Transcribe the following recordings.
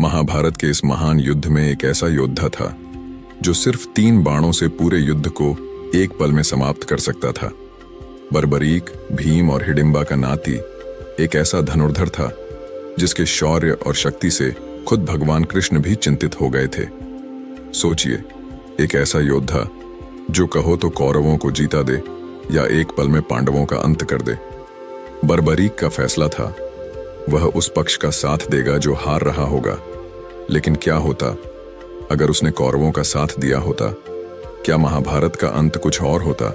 महाभारत के इस महान युद्ध में एक ऐसा योद्धा था जो सिर्फ 3 बाणों से पूरे युद्ध को एक पल में समाप्त कर सकता था। बर्बरीक, भीम और हिडिंबा का नाती एक ऐसा धनुर्धर था जिसके शौर्य और शक्ति से खुद भगवान कृष्ण भी चिंतित हो गए थे। सोचिए, एक ऐसा योद्धा जो कहो तो कौरवों को जीता दे या एक पल में पांडवों का अंत कर दे। बर्बरीक का फैसला था, वह उस पक्ष का साथ देगा जो हार रहा होगा। लेकिन क्या होता अगर उसने कौरवों का साथ दिया होता? क्या महाभारत का अंत कुछ और होता?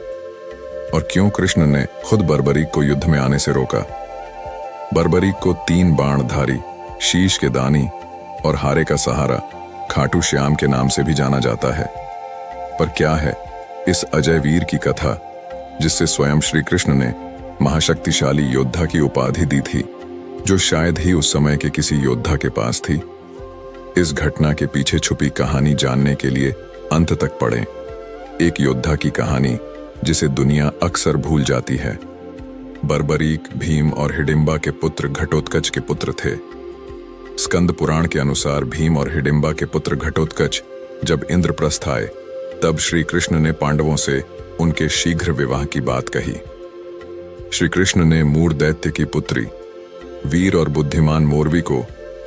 और क्यों कृष्ण ने खुद बर्बरीक को युद्ध में आने से रोका? बर्बरीक को 3 बाणधारी, शीश के दानी और हारे का सहारा खाटू श्याम के नाम से भी जाना जाता है। पर क्या है इस अजय वीर की कथा जिससे स्वयं श्री कृष्ण ने महाशक्तिशाली योद्धा की उपाधि दी थी, जो शायद ही उस समय के किसी योद्धा के पास थी? इस घटना के पीछे छुपी कहानी जानने के लिए अंत तक पढ़ें। एक योद्धा की कहानी जिसे दुनिया अक्सर भूल जाती है। बर्बरीक, भीम और हिडिंबा के पुत्र घटोत्कच के पुत्र थे। स्कंद पुराण के अनुसार भीम और हिडिंबा के पुत्र घटोत्कच जब इंद्रप्रस्थ आए तब श्री कृष्ण ने पांडवों से उनके शीघ्र विवाह की बात कही। श्री कृष्ण ने मूढ़ दैत्य की पुत्री, वीर और बुद्धिमान मोरवी को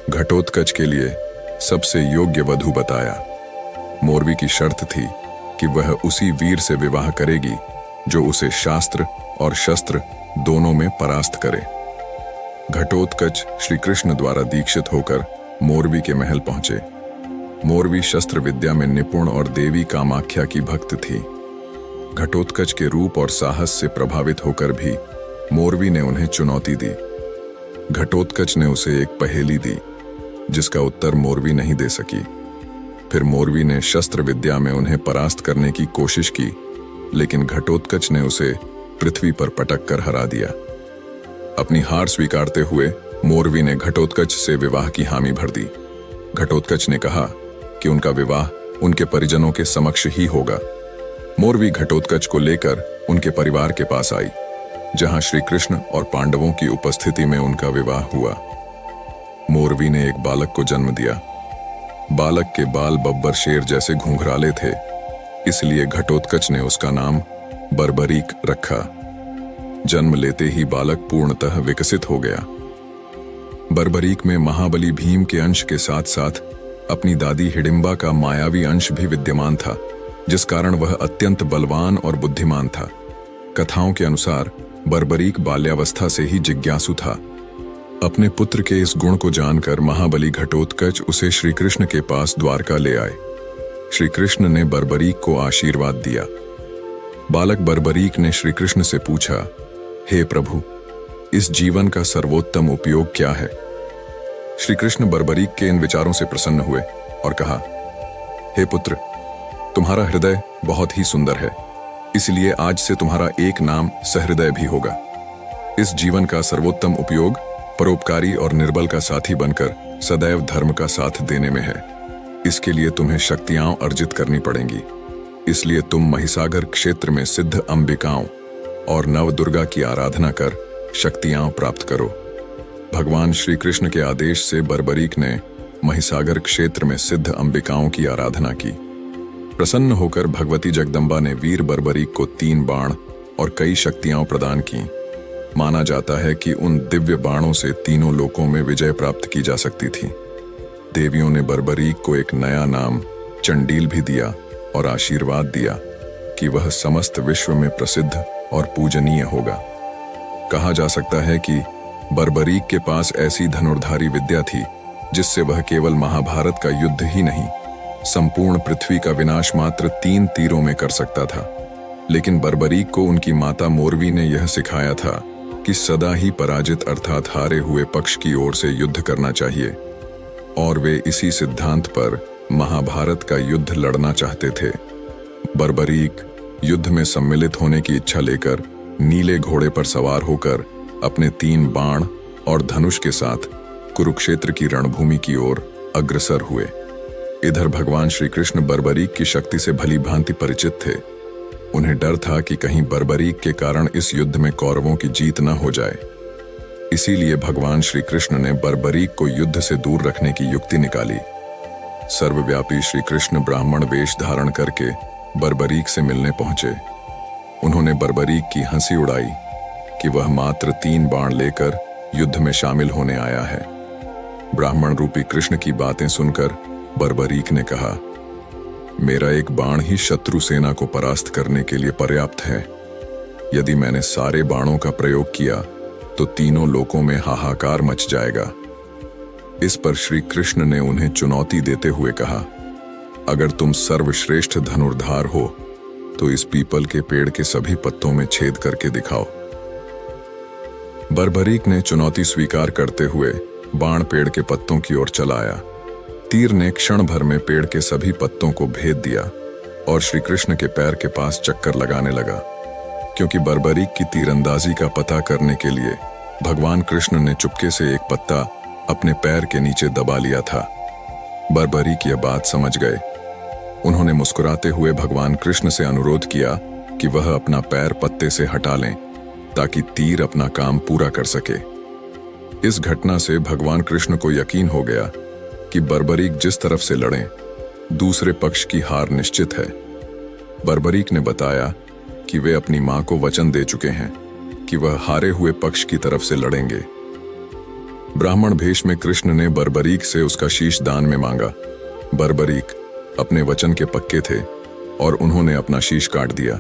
घटोत्कच के लिए सबसे योग्य वधू बताया। मोरवी की शर्त थी कि वह उसी वीर से विवाह करेगी जो उसे शास्त्र और शस्त्र दोनों में परास्त करे। घटोत्कच श्री कृष्ण द्वारा दीक्षित होकर मोरवी के महल पहुंचे। मोरवी शस्त्र विद्या में निपुण और देवी कामाख्या की भक्त थी। घटोत्कच के रूप और साहस से प्रभावित होकर भी मोरवी ने उन्हें चुनौती दी। घटोत्कच ने उसे एक पहेली दी जिसका उत्तर मोरवी नहीं दे सकी। फिर मोरवी ने शस्त्र विद्या में उन्हें परास्त करने की कोशिश की, लेकिन घटोत्कच ने उसे पृथ्वी पर पटक कर हरा दिया। अपनी हार स्वीकारते हुए मोरवी ने घटोत्कच से विवाह की हामी भर दी। घटोत्कच ने कहा कि उनका विवाह उनके परिजनों के समक्ष ही होगा। मोरवी घटोत्कच को लेकर उनके परिवार के पास आई, जहां श्री कृष्ण और पांडवों की उपस्थिति में उनका विवाह हुआ। मोरवी ने एक बालक को जन्म दिया। बालक के बाल बब्बर शेर जैसे घुंघराले थे, इसलिए घटोत्कच ने उसका नाम बर्बरीक रखा। जन्म लेते ही बालक पूर्णतः विकसित हो गया। बर्बरीक में महाबली भीम के अंश के साथ साथ अपनी दादी हिडिंबा का मायावी अंश भी विद्यमान था, जिस कारण वह अत्यंत बलवान और बुद्धिमान था। कथाओं के अनुसार बर्बरीक बाल्यावस्था से ही जिज्ञासु था। अपने पुत्र के इस गुण को जानकर महाबली घटोत्कच उसे श्री कृष्ण के पास द्वारका ले आए। श्री कृष्ण ने बर्बरीक को आशीर्वाद दिया। बालक बर्बरीक ने श्री कृष्ण से पूछा, हे प्रभु, इस जीवन का सर्वोत्तम उपयोग क्या है? श्री कृष्ण बर्बरीक के इन विचारों से प्रसन्न हुए और कहा, हे पुत्र, तुम्हारा हृदय बहुत ही सुंदर है, इसलिए आज से तुम्हारा एक नाम सहृदय भी होगा। इस जीवन का सर्वोत्तम उपयोग परोपकारी और निर्बल का साथी बनकर सदैव धर्म का साथ देने में है। इसके लिए तुम्हें शक्तियां अर्जित करनी पड़ेंगी। इसलिए तुम महिसागर क्षेत्र में सिद्ध अंबिकाओं और नव दुर्गा की आराधना कर शक्तियां प्राप्त करो। भगवान श्री कृष्ण के आदेश से बर्बरीक ने महिसागर क्षेत्र में सिद्ध अंबिकाओं की आराधना की। प्रसन्न होकर भगवती जगदम्बा ने वीर बर्बरीक को 3 बाण और कई शक्तियां प्रदान की। माना जाता है कि उन दिव्य बाणों से तीनों लोकों में विजय प्राप्त की जा सकती थी। देवियों ने बर्बरीक को एक नया नाम चंडील भी दिया और आशीर्वाद दिया कि वह समस्त विश्व में प्रसिद्ध और पूजनीय होगा। कहा जा सकता है कि बर्बरीक के पास ऐसी धनुर्धारी विद्या थी जिससे वह केवल महाभारत का युद्ध ही नहीं, संपूर्ण पृथ्वी का विनाश मात्र 3 तीरों में कर सकता था। लेकिन बर्बरीक को उनकी माता मोरवी ने यह सिखाया था कि सदा ही पराजित अर्थात हारे हुए पक्ष की ओर से युद्ध करना चाहिए, और वे इसी सिद्धांत पर महाभारत का युद्ध लड़ना चाहते थे। बर्बरीक युद्ध में सम्मिलित होने की इच्छा लेकर नीले घोड़े पर सवार होकर अपने 3 बाण और धनुष के साथ कुरुक्षेत्र की रणभूमि की ओर अग्रसर हुए। इधर भगवान श्री कृष्ण बर्बरीक की शक्ति से भली भांति परिचित थे। उन्हें डर था कि कहीं बर्बरीक के कारण इस युद्ध में कौरवों की जीत न हो जाए। इसीलिए भगवान श्री कृष्ण ने बर्बरीक को युद्ध से दूर रखने की युक्ति निकाली। सर्वव्यापी श्री कृष्ण ब्राह्मण वेश धारण करके बर्बरीक से मिलने पहुंचे। उन्होंने बर्बरीक की हंसी उड़ाई कि वह मात्र 3 बाण लेकर युद्ध में शामिल होने आया है। ब्राह्मण रूपी कृष्ण की बातें सुनकर बर्बरीक ने कहा, मेरा एक बाण ही शत्रु सेना को परास्त करने के लिए पर्याप्त है। यदि मैंने सारे बाणों का प्रयोग किया तो तीनों लोकों में हाहाकार मच जाएगा। इस पर श्री कृष्ण ने उन्हें चुनौती देते हुए कहा, अगर तुम सर्वश्रेष्ठ धनुर्धार हो तो इस पीपल के पेड़ के सभी पत्तों में छेद करके दिखाओ। बर्बरीक ने चुनौती स्वीकार करते हुए बाण पेड़ के पत्तों की ओर चलाया। तीर ने क्षण भर में पेड़ के सभी पत्तों को भेद दिया और श्री कृष्ण के पैर के पास चक्कर लगाने लगा। क्योंकि बर्बरीक की तीरंदाजी का पता करने के लिए भगवान कृष्ण ने चुपके से एक पत्ता अपने पैर के नीचे दबा लिया था। बर्बरीक यह बात समझ गए। उन्होंने मुस्कुराते हुए भगवान कृष्ण से अनुरोध किया कि वह अपना पैर पत्ते से हटा लें ताकि तीर अपना काम पूरा कर सके। इस घटना से भगवान कृष्ण को यकीन हो गया कि बर्बरीक जिस तरफ से लड़ें, दूसरे पक्ष की हार निश्चित है। बर्बरीक ने बताया कि वे अपनी मां को वचन दे चुके हैं कि वह हारे हुए पक्ष की तरफ से लड़ेंगे। ब्राह्मण भेष में कृष्ण ने बर्बरीक से उसका शीश दान में मांगा। बर्बरीक अपने वचन के पक्के थे और उन्होंने अपना शीश काट दिया।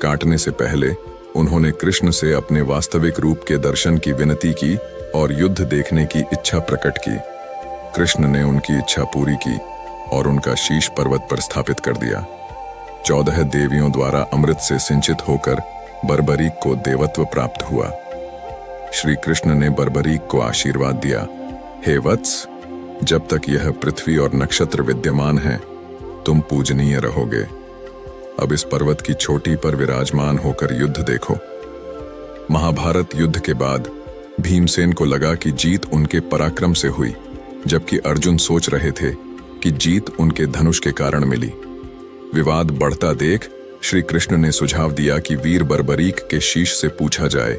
काटने से पहले उन्होंने कृष्ण से अपने वास्तविक रूप के दर्शन की विनती की और युद्ध देखने की इच्छा प्रकट की। कृष्ण ने उनकी इच्छा पूरी की और उनका शीश पर्वत पर स्थापित कर दिया। 14 देवियों द्वारा अमृत से सिंचित होकर बर्बरीक को देवत्व प्राप्त हुआ। श्री कृष्ण ने बर्बरीक को आशीर्वाद दिया, हे वत्स, जब तक यह पृथ्वी और नक्षत्र विद्यमान है तुम पूजनीय रहोगे। अब इस पर्वत की चोटी पर विराजमान होकर युद्ध देखो। महाभारत युद्ध के बाद भीमसेन को लगा कि जीत उनके पराक्रम से हुई, जबकि अर्जुन सोच रहे थे कि जीत उनके धनुष के कारण मिली। विवाद बढ़ता देख श्री कृष्ण ने सुझाव दिया कि वीर बर्बरीक के शीश से पूछा जाए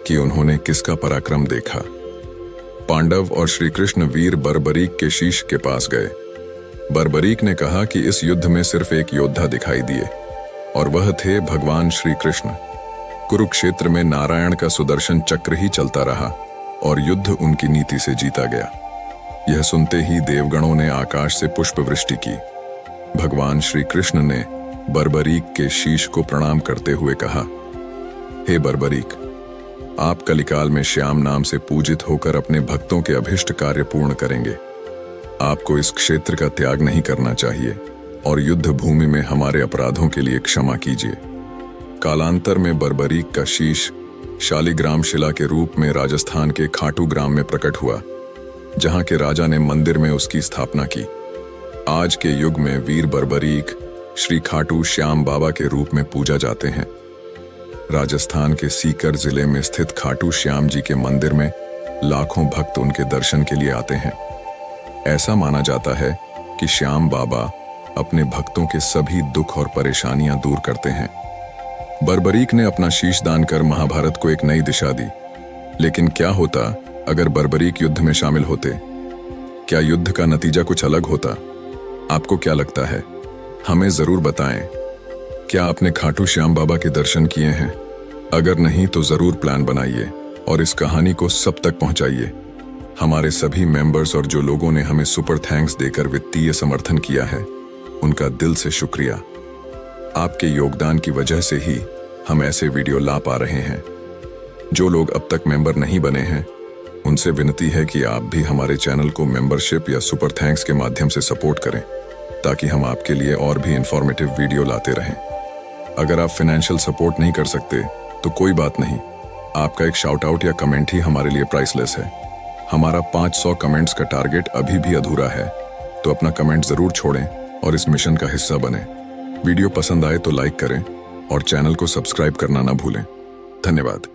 कि उन्होंने किसका पराक्रम देखा। पांडव और श्री कृष्ण वीर बर्बरीक के शीश के पास गए। बर्बरीक ने कहा कि इस युद्ध में सिर्फ एक योद्धा दिखाई दिए और वह थे भगवान श्री कृष्ण। कुरुक्षेत्र में नारायण का सुदर्शन चक्र ही चलता रहा और युद्ध उनकी नीति से जीता गया। यह सुनते ही देवगणों ने आकाश से पुष्प वृष्टि की। भगवान श्री कृष्ण ने बर्बरीक के शीश को प्रणाम करते हुए कहा, हे बर्बरीक, आप कलिकाल में श्याम नाम से पूजित होकर अपने भक्तों के अभिष्ट कार्य पूर्ण करेंगे। आपको इस क्षेत्र का त्याग नहीं करना चाहिए और युद्ध भूमि में हमारे अपराधों के लिए क्षमा कीजिए। कालांतर में बर्बरीक का शीश शालिग्राम शिला के रूप में राजस्थान के खाटू ग्राम में प्रकट हुआ, जहां के राजा ने मंदिर में उसकी स्थापना की। आज के युग में वीर बर्बरीक श्री खाटू श्याम बाबा के रूप में पूजा जाते हैं। राजस्थान के सीकर जिले में स्थित खाटू श्याम जी के मंदिर में लाखों भक्त उनके दर्शन के लिए आते हैं। ऐसा माना जाता है कि श्याम बाबा अपने भक्तों के सभी दुख और परेशानियां दूर करते हैं। बर्बरीक ने अपना शीश दान कर महाभारत को एक नई दिशा दी। लेकिन क्या होता अगर बर्बरीक युद्ध में शामिल होते? क्या युद्ध का नतीजा कुछ अलग होता? आपको क्या लगता है? हमें जरूर बताएं। क्या आपने खाटू श्याम बाबा के दर्शन किए हैं? अगर नहीं तो जरूर प्लान बनाइए और इस कहानी को सब तक पहुंचाइए। हमारे सभी मेंबर्स और जो लोगों ने हमें सुपर थैंक्स देकर वित्तीय समर्थन किया है, उनका दिल से शुक्रिया। आपके योगदान की वजह से ही हम ऐसे वीडियो ला पा रहे हैं। जो लोग अब तक मेंबर नहीं बने हैं, उनसे विनती है कि आप भी हमारे चैनल को मेंबरशिप या सुपर थैंक्स के माध्यम से सपोर्ट करें, ताकि हम आपके लिए और भी इंफॉर्मेटिव वीडियो लाते रहें। अगर आप फाइनेंशियल सपोर्ट नहीं कर सकते तो कोई बात नहीं, आपका एक शाउट आउट या कमेंट ही हमारे लिए प्राइसलेस है। हमारा 500 कमेंट्स का टारगेट अभी भी अधूरा है, तो अपना कमेंट जरूर छोड़ें और इस मिशन का हिस्सा बने। वीडियो पसंद आए तो लाइक करें और चैनल को सब्सक्राइब करना ना भूलें। धन्यवाद।